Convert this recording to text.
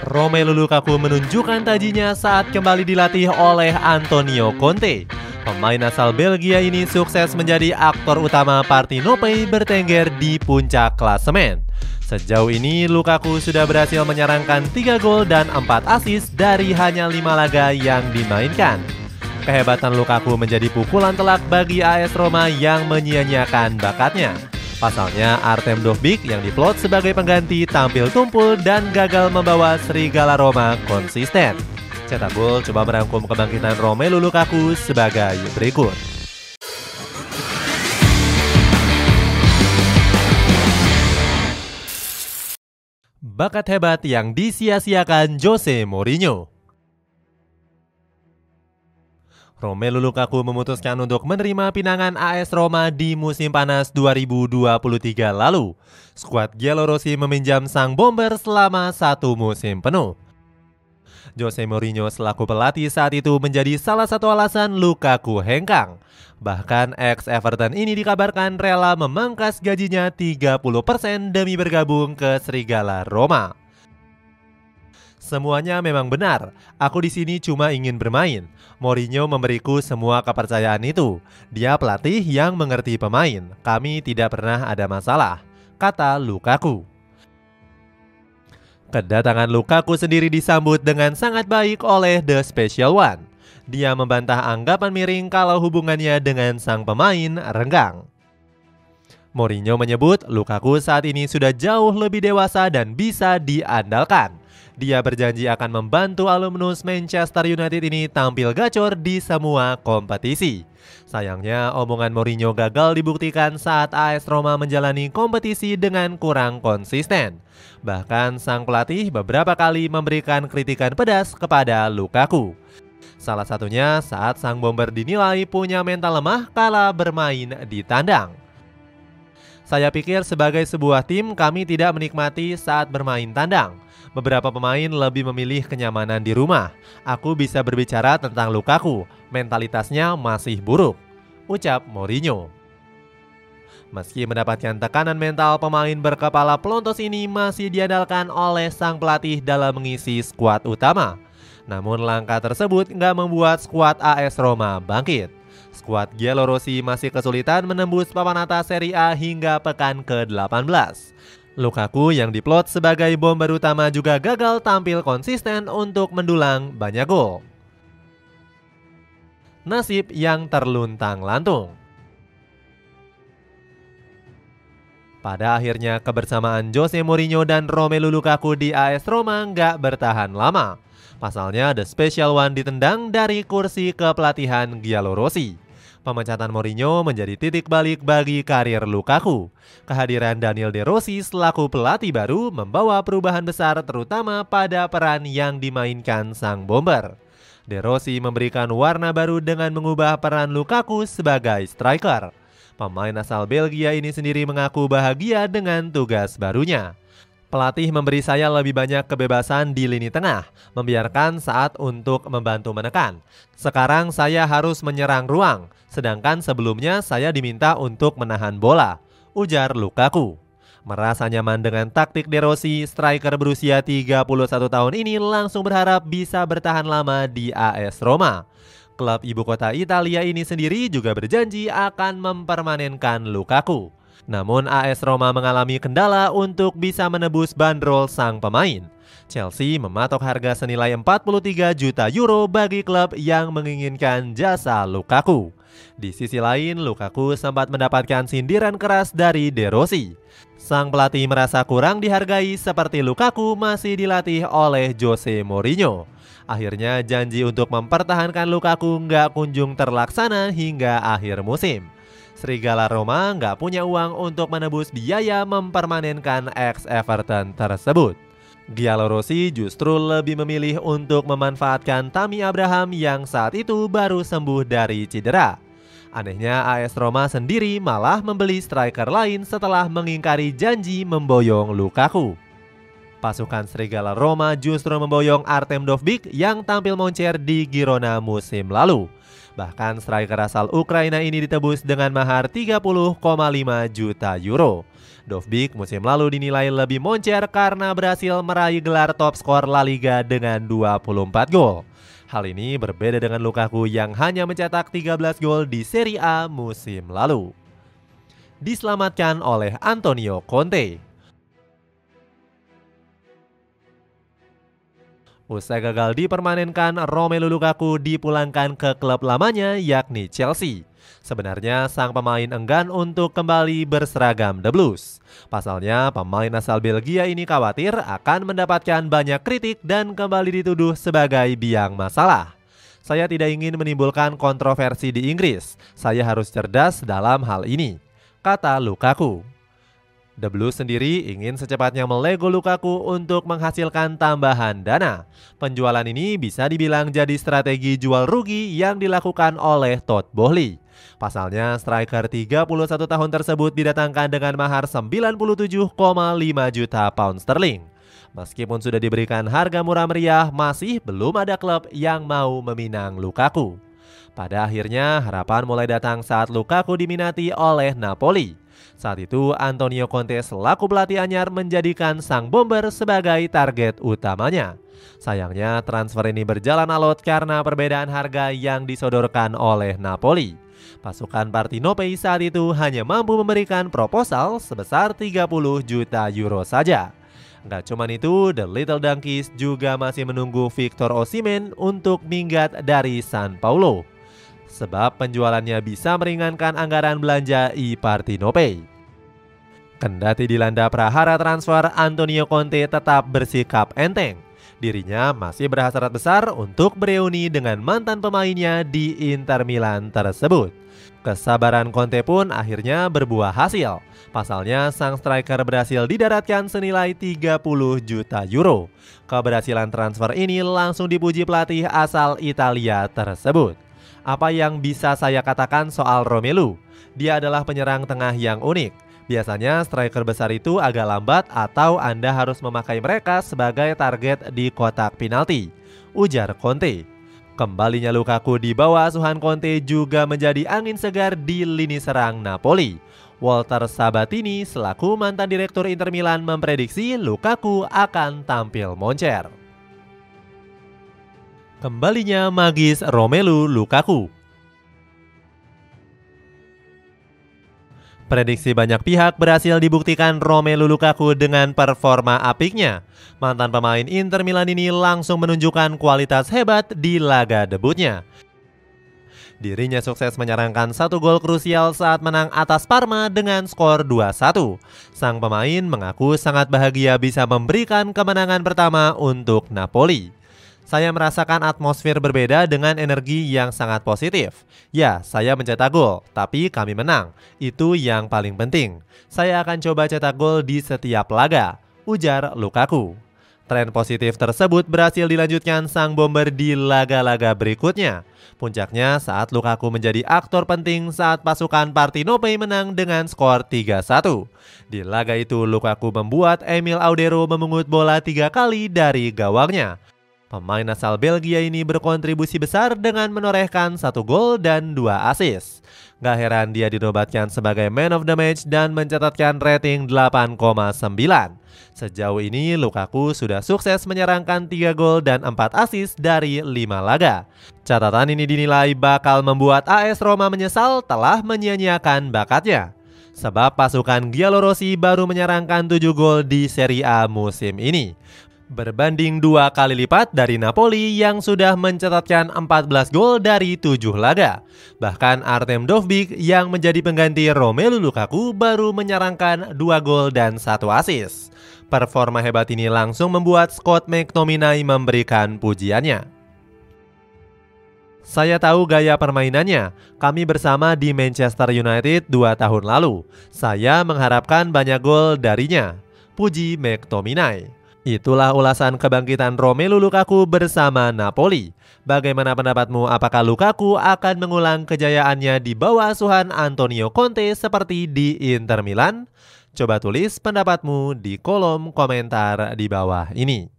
Romelu Lukaku menunjukkan tajinya saat kembali dilatih oleh Antonio Conte. Pemain asal Belgia ini sukses menjadi aktor utama Partenope bertengger di puncak klasemen. Sejauh ini Lukaku sudah berhasil menyerangkan 3 gol dan 4 assist dari hanya 5 laga yang dimainkan. Kehebatan Lukaku menjadi pukulan telak bagi AS Roma yang menyia-nyiakan bakatnya. Pasalnya Artem Dovbyk yang diplot sebagai pengganti tampil tumpul dan gagal membawa Serigala Roma konsisten. Cetak Gol coba merangkum kebangkitan Romelu Lukaku sebagai berikut. Bakat hebat yang disia-siakan Jose Mourinho. Romelu Lukaku memutuskan untuk menerima pinangan AS Roma di musim panas 2023 lalu. Skuad Giallorossi meminjam sang bomber selama 1 musim penuh. Jose Mourinho selaku pelatih saat itu menjadi salah satu alasan Lukaku hengkang. Bahkan ex-Everton ini dikabarkan rela memangkas gajinya 30% demi bergabung ke Serigala Roma. Semuanya memang benar, aku di sini cuma ingin bermain. Mourinho memberiku semua kepercayaan itu. Dia pelatih yang mengerti pemain. Kami tidak pernah ada masalah, kata Lukaku. Kedatangan Lukaku sendiri disambut dengan sangat baik oleh The Special One. Dia membantah anggapan miring kalau hubungannya dengan sang pemain renggang. Mourinho menyebut Lukaku saat ini sudah jauh lebih dewasa dan bisa diandalkan. Dia berjanji akan membantu alumnus Manchester United ini tampil gacor di semua kompetisi. Sayangnya omongan Mourinho gagal dibuktikan saat AS Roma menjalani kompetisi dengan kurang konsisten. Bahkan sang pelatih beberapa kali memberikan kritikan pedas kepada Lukaku. Salah satunya saat sang bomber dinilai punya mental lemah kala bermain di tandang. Saya pikir sebagai sebuah tim kami tidak menikmati saat bermain tandang. Beberapa pemain lebih memilih kenyamanan di rumah. Aku bisa berbicara tentang Lukaku, mentalitasnya masih buruk, ucap Mourinho. Meski mendapatkan tekanan mental, pemain berkepala pelontos ini masih diandalkan oleh sang pelatih dalam mengisi skuad utama. Namun langkah tersebut nggak membuat skuad AS Roma bangkit. Skuad Giallorossi masih kesulitan menembus papan atas Serie A hingga pekan ke-18. Lukaku yang diplot sebagai bomber utama juga gagal tampil konsisten untuk mendulang banyak gol. Nasib yang terluntang-lantung. Pada akhirnya kebersamaan Jose Mourinho dan Romelu Lukaku di AS Roma nggak bertahan lama. Pasalnya The Special One ditendang dari kursi kepelatihan Giallorossi. Pemecatan Mourinho menjadi titik balik bagi karir Lukaku. Kehadiran Daniel De Rossi selaku pelatih baru membawa perubahan besar terutama pada peran yang dimainkan sang bomber. De Rossi memberikan warna baru dengan mengubah peran Lukaku sebagai striker. Pemain asal Belgia ini sendiri mengaku bahagia dengan tugas barunya. Pelatih memberi saya lebih banyak kebebasan di lini tengah, membiarkan saat untuk membantu menekan. Sekarang saya harus menyerang ruang, sedangkan sebelumnya saya diminta untuk menahan bola, ujar Lukaku. Merasa nyaman dengan taktik De Rossi, striker berusia 31 tahun ini langsung berharap bisa bertahan lama di AS Roma. Klub ibu kota Italia ini sendiri juga berjanji akan mempermanenkan Lukaku. Namun AS Roma mengalami kendala untuk bisa menebus bandrol sang pemain. Chelsea mematok harga senilai 43 juta euro bagi klub yang menginginkan jasa Lukaku. Di sisi lain, Lukaku sempat mendapatkan sindiran keras dari De Rossi. Sang pelatih merasa kurang dihargai seperti Lukaku masih dilatih oleh Jose Mourinho. Akhirnya janji untuk mempertahankan Lukaku nggak kunjung terlaksana hingga akhir musim. Serigala Roma nggak punya uang untuk menebus biaya mempermanenkan ex-Everton tersebut. Giallorossi justru lebih memilih untuk memanfaatkan Tammy Abraham yang saat itu baru sembuh dari cedera. Anehnya AS Roma sendiri malah membeli striker lain setelah mengingkari janji memboyong Lukaku. Pasukan Serigala Roma justru memboyong Artem Dovbyk yang tampil moncer di Girona musim lalu. Bahkan striker asal Ukraina ini ditebus dengan mahar 30,5 juta euro. Dovbyk musim lalu dinilai lebih moncer karena berhasil meraih gelar top skor La Liga dengan 24 gol. Hal ini berbeda dengan Lukaku yang hanya mencetak 13 gol di Serie A musim lalu. Diselamatkan oleh Antonio Conte. Usai gagal dipermanenkan, Romelu Lukaku dipulangkan ke klub lamanya yakni Chelsea. Sebenarnya sang pemain enggan untuk kembali berseragam The Blues. Pasalnya pemain asal Belgia ini khawatir akan mendapatkan banyak kritik dan kembali dituduh sebagai biang masalah. Saya tidak ingin menimbulkan kontroversi di Inggris. Saya harus cerdas dalam hal ini, kata Lukaku. The Blues sendiri ingin secepatnya melego Lukaku untuk menghasilkan tambahan dana. Penjualan ini bisa dibilang jadi strategi jual rugi yang dilakukan oleh Todd Boehly. Pasalnya striker 31 tahun tersebut didatangkan dengan mahar 97,5 juta pound sterling. Meskipun sudah diberikan harga murah meriah, masih belum ada klub yang mau meminang Lukaku. Pada akhirnya harapan mulai datang saat Lukaku diminati oleh Napoli. Saat itu Antonio Conte selaku pelatih anyar menjadikan sang bomber sebagai target utamanya. Sayangnya transfer ini berjalan alot karena perbedaan harga yang disodorkan oleh Napoli. Pasukan Parthenope saat itu hanya mampu memberikan proposal sebesar 30 juta euro saja. Nggak cuman itu, The Little Donkeys juga masih menunggu Victor Osimhen untuk minggat dari San Paulo. Sebab penjualannya bisa meringankan anggaran belanja Parthenope. Kendati dilanda prahara transfer, Antonio Conte tetap bersikap enteng. Dirinya masih berhasrat besar untuk bereuni dengan mantan pemainnya di Inter Milan tersebut. Kesabaran Conte pun akhirnya berbuah hasil. Pasalnya sang striker berhasil didaratkan senilai 30 juta euro. Keberhasilan transfer ini langsung dipuji pelatih asal Italia tersebut. Apa yang bisa saya katakan soal Romelu? Dia adalah penyerang tengah yang unik. Biasanya striker besar itu agak lambat atau Anda harus memakai mereka sebagai target di kotak penalti, ujar Conte. Kembalinya Lukaku di bawah asuhan Conte juga menjadi angin segar di lini serang Napoli. Walter Sabatini selaku mantan direktur Inter Milan memprediksi Lukaku akan tampil moncer. Kembalinya magis Romelu Lukaku. Prediksi banyak pihak berhasil dibuktikan Romelu Lukaku dengan performa apiknya. Mantan pemain Inter Milan ini langsung menunjukkan kualitas hebat di laga debutnya. Dirinya sukses menyerangkan satu gol krusial saat menang atas Parma dengan skor 2-1. Sang pemain mengaku sangat bahagia bisa memberikan kemenangan pertama untuk Napoli. Saya merasakan atmosfer berbeda dengan energi yang sangat positif. Ya, saya mencetak gol, tapi kami menang. Itu yang paling penting. Saya akan coba cetak gol di setiap laga, ujar Lukaku. Tren positif tersebut berhasil dilanjutkan sang bomber di laga-laga berikutnya. Puncaknya saat Lukaku menjadi aktor penting saat pasukan Parthenope menang dengan skor 3-1. Di laga itu Lukaku membuat Emil Audero memungut bola 3 kali dari gawangnya. Pemain asal Belgia ini berkontribusi besar dengan menorehkan 1 gol dan 2 assist. Gak heran dia dinobatkan sebagai man of the match dan mencatatkan rating 8,9. Sejauh ini Lukaku sudah sukses menyerangkan 3 gol dan 4 assist dari 5 laga. Catatan ini dinilai bakal membuat AS Roma menyesal telah menyia-nyiakan bakatnya. Sebab pasukan Giallorossi baru menyerangkan 7 gol di Serie A musim ini. Berbanding 2 kali lipat dari Napoli yang sudah mencatatkan 14 gol dari 7 laga. Bahkan Artem Dovbyk yang menjadi pengganti Romelu Lukaku baru menyerangkan 2 gol dan 1 assist. Performa hebat ini langsung membuat Scott McTominay memberikan pujiannya. Saya tahu gaya permainannya. Kami bersama di Manchester United 2 tahun lalu. Saya mengharapkan banyak gol darinya, puji McTominay. Itulah ulasan kebangkitan Romelu Lukaku bersama Napoli. Bagaimana pendapatmu? Apakah Lukaku akan mengulang kejayaannya di bawah asuhan Antonio Conte seperti di Inter Milan? Coba tulis pendapatmu di kolom komentar di bawah ini.